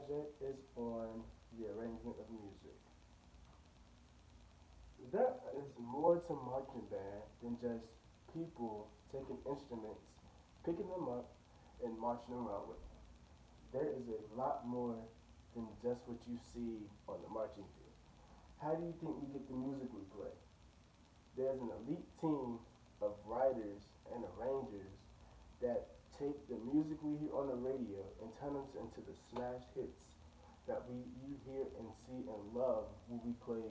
subject is on the arrangement of music. There is more to marching band than just people taking instruments, picking them up, and marching around with them. There is a lot more than just what you see on the marching field. How do you think we get the music we play? There's an elite team of writers and arrangers that take the music we hear on the radio and turn them into the smash hits that you hear and see and love when we play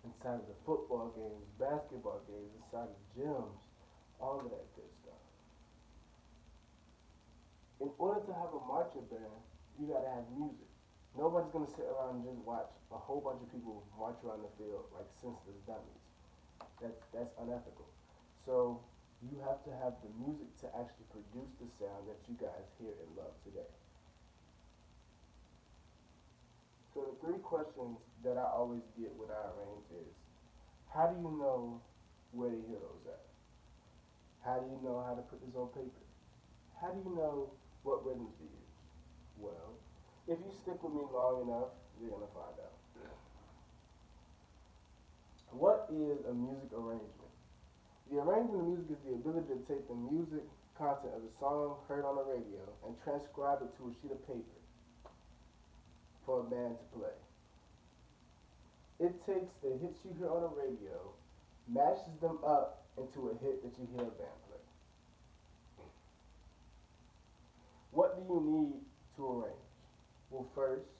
inside of the football games, basketball games, inside of gyms, all of that good stuff. In order to have a marching band, you gotta have music. Nobody's gonna sit around and just watch a whole bunch of people march around the field like senseless dummies. That's unethical. So you have to have the music to actually produce the sound that you guys hear and love today. So the three questions that I always get when I arrange is, how do you know where to hear those at? How do you know how to put this on paper? How do you know what rhythms to use? Well, if you stick with me long enough, you're gonna find out. What is a music arrangement? The arrangement of music is the ability to take the music content of the song heard on the radio and transcribe it to a sheet of paper for a band to play. It takes the hits you hear on the radio, mashes them up into a hit that you hear a band play. What do you need to arrange? Well, first,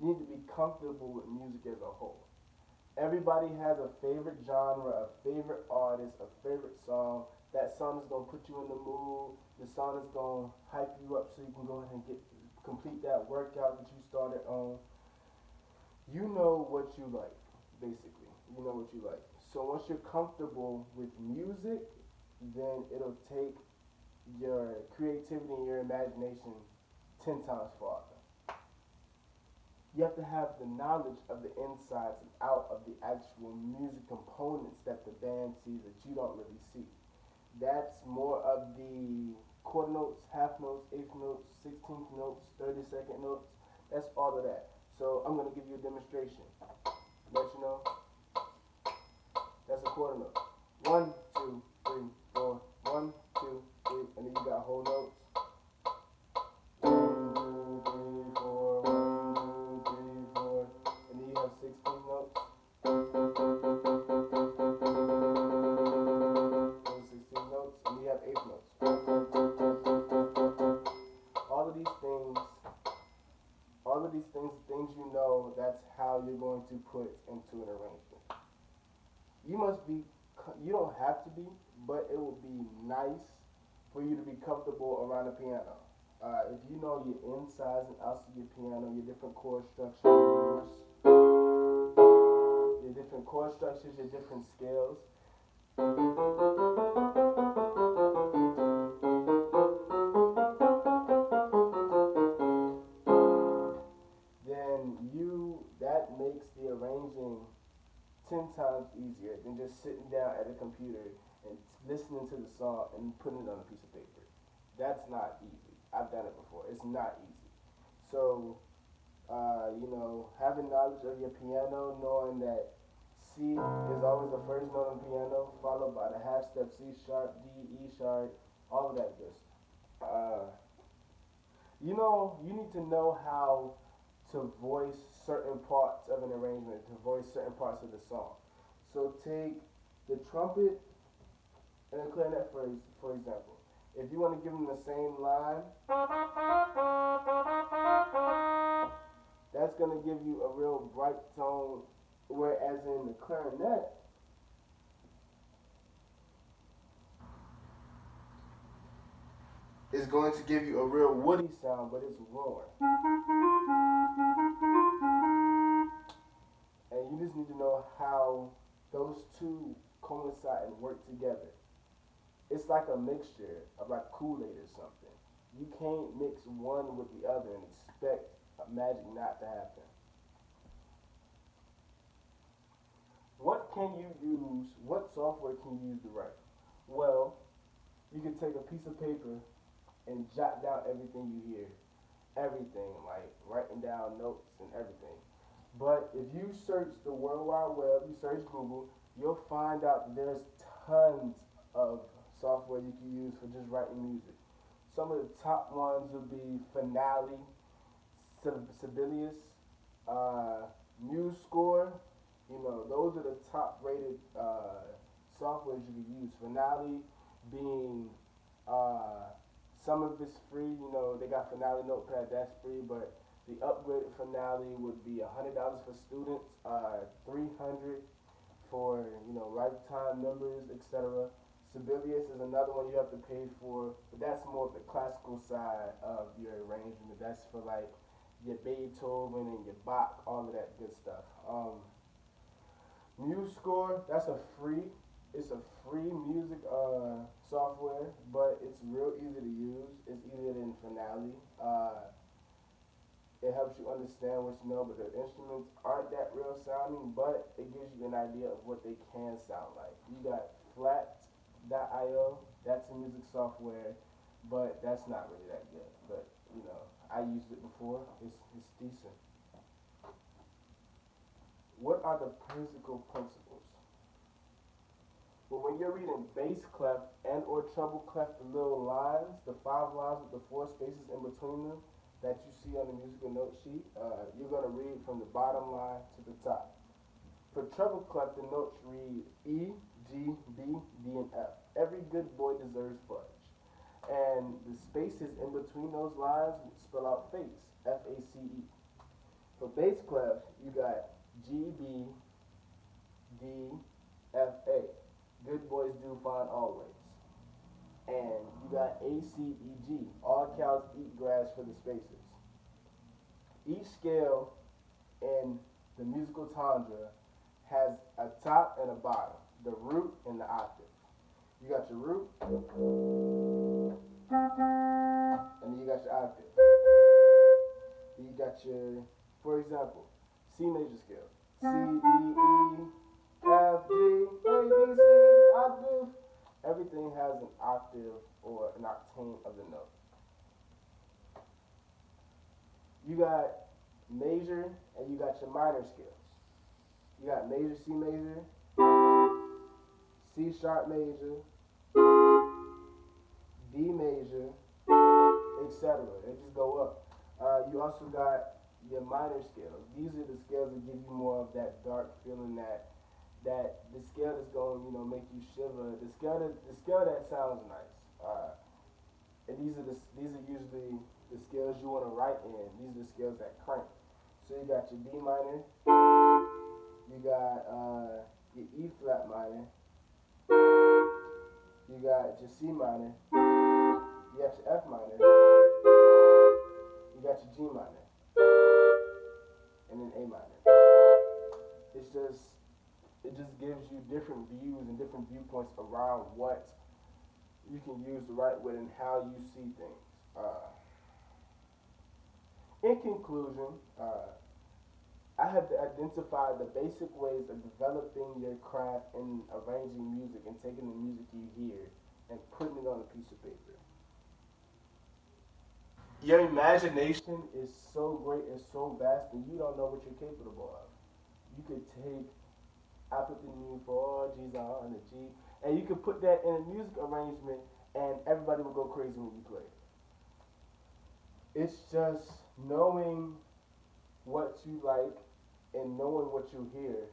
you need to be comfortable with music as a whole. Everybody has a favorite genre, a favorite artist, a favorite song. That song is gonna put you in the mood. The song is gonna hype you up so you can go ahead and complete that workout that you started on. You know what you like, basically. You know what you like. So once you're comfortable with music, then it'll take your creativity and your imagination 10 times farther. You have to have the knowledge of the insides and out of the actual music components that the band sees that you don't really see. That's more of the quarter notes, half notes, eighth notes, 16th notes, 30-second notes. That's all of that. So I'm going to give you a demonstration. Let you know. That's a quarter note. 1, 2, 3, 4. 1, 2, 3. And then you got whole notes. 1, 2, 3, 4. 1, 2, 3, 4. And then you have 16 notes. Those 16 notes. And you have eighth notes. All of these things, things you know, that's how you're going to put into an arrangement. You don't have to be, but it will be nice for you to be comfortable around the piano. If you know your insides and outs of your piano, your different chord structures, your different scales. Then that makes the arranging 10 times easier than just sitting down at a computer and listening to the song and putting it on a piece of paper. That's not easy. I've done it before. It's not easy. So, having knowledge of your piano, knowing that C is always the first note on the piano, followed by the half step C sharp, D, E sharp, all of that good stuff. You need to know how to voice certain parts of an arrangement, to voice certain parts of the song. So take the trumpet and the clarinet for example. If you want to give them the same line, that's going to give you a real bright tone, whereas in the clarinet, it's going to give you a real woody sound, but it's roaring. And you just need to know how those two coincide and work together. It's like a mixture of like Kool-Aid or something. You can't mix one with the other and expect magic not to happen. What software can you use to write? Well, you can take a piece of paper and jot down everything you hear. everything, like writing down notes and everything. But if you search the World Wide Web, you search Google, you'll find out that there's tons of software you can use for just writing music. Some of the top ones would be Finale, Sibelius, uh, MuseScore. You know, those are the top rated softwares you can use. Finale being uh, some of it's free. You know, they got Finale Notepad, that's free, but the upgraded Finale would be $100 for students, 300 for lifetime members, etc. Sibelius is another one you have to pay for, but that's more of the classical side of your arrangement. That's for like your Beethoven and your Bach, all of that good stuff. MuseScore, that's a free. It's a free music software, but it's real easy to use. It's easier than Finale. It helps you understand what you know, but the instruments aren't that real sounding, but it gives you an idea of what they can sound like. You got Flat.io, that's a music software, but that's not really that good. But, I used it before. It's decent. What are the musical principles? Well, when you're reading bass clef and or treble clef, the little lines, the 5 lines with the 4 spaces in between them that you see on the musical note sheet, you're going to read from the bottom line to the top. For treble clef, the notes read E, G, B, D, and F. Every good boy deserves fudge. And the spaces in between those lines spell out face, F-A-C-E. For bass clef, you got G, B, D, F, A. Good boys do fine always. And you got A, C, E, G. All cows eat grass for the spaces. Each scale in the musical tundra has a top and a bottom, the root and the octave. You got your root, and then you got your octave. Then you got your, for example, C major scale. C, D, E, F, G, A, B, C, octave. Everything has an octave or an octane of the note. You got major and you got your minor scales. You got major C major, C sharp major, D major, etc. They just go up. You also got your minor scales. These are the scales that give you more of that dark feeling, that the scale that's going, make you shiver. The scale that sounds nice. And these are usually the scales you want to write in. These are the scales that crank. So you got your D minor, you got your E flat minor, you got your C minor, you got your F minor, you got your G minor, and then A minor. It just gives you different views and different viewpoints around what you can use to write with and how you see things. In conclusion, I have identified the basic ways of developing your craft in arranging music and taking the music you hear and putting it on a piece of paper. Your imagination is so great and so vast that you don't know what you're capable of. You could take I put the new 4 G's on the G, and you could put that in a music arrangement, and everybody will go crazy when you play it. It's just knowing what you like and knowing what you hear,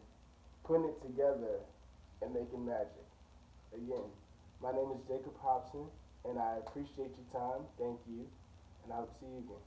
putting it together, and making magic. Again, my name is Jacob Hobson, and I appreciate your time. Thank you, and I will see you again.